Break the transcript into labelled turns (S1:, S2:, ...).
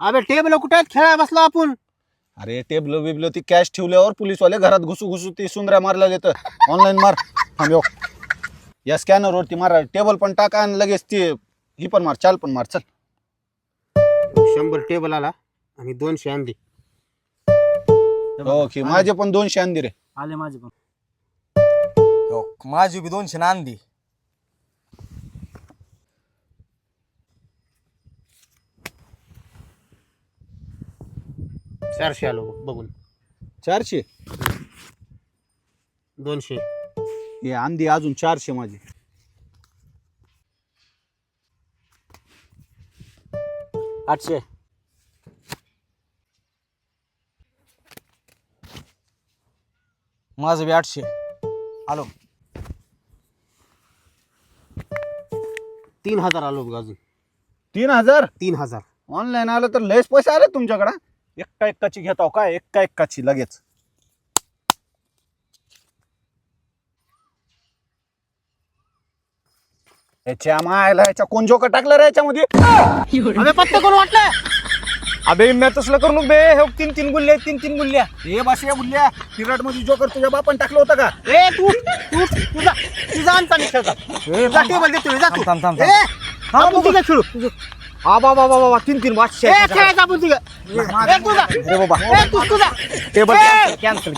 S1: अबे टेबल कुठे आहेत खेळायला बसलो आपण.
S2: अरे टेबल बिबल ती कॅश ठेवल्यावर पोलीसवाले घरात घुसू ती सुंदऱ्या मारला देतं. ऑनलाईन मार. थांब या स्कॅनर वरती मारा. टेबल पण टाका आणि लगेच ती ही पण मार. चाल पण मार. चल
S1: 100 टेबल आला आणि 200 आणली.
S2: ओके माझे पण 200 आणली रे.
S1: आले माझे पण.
S3: माझी बी 200 आणली.
S1: चारशे आलो बघून.
S2: 400
S1: 200
S2: हे आणली अजून 400 माझे.
S1: 800
S3: माझं बी 800 आलो.
S1: 3000 आलो बघ अजून.
S2: 3000
S1: 3000
S2: ऑनलाईन आलं तर लयच पैसे आले तुमच्याकडं. एक्का एक्काची घेताव काय? एक्का एक्काची लगेच. याच्या मायला याच्या कोण जोकर टाकलं रे याच्यामध्ये?
S1: अबे पत्ते कोण वाटलं?
S3: अबे मी तसलं करू नको बे. हे 3 गुल्ल्या 3 गुल्ल्या.
S2: हे बाशिया बुल्ल्या तिराट मध्ये जोकर तुझ्या बापान टाकलं होतं का?
S1: ए तू तुझा आणता नाही खेळता. जा टेबल देतो जा तू.
S3: थांब.
S1: ए आपण तिघं खेळू.
S3: बाबा 3 500.
S1: ए खेळायचं आपण तिघं. ए तुझा.
S2: अरे बाबा
S1: ए तू तुझा.
S3: टेबल
S1: ए!
S3: कॅन्सल.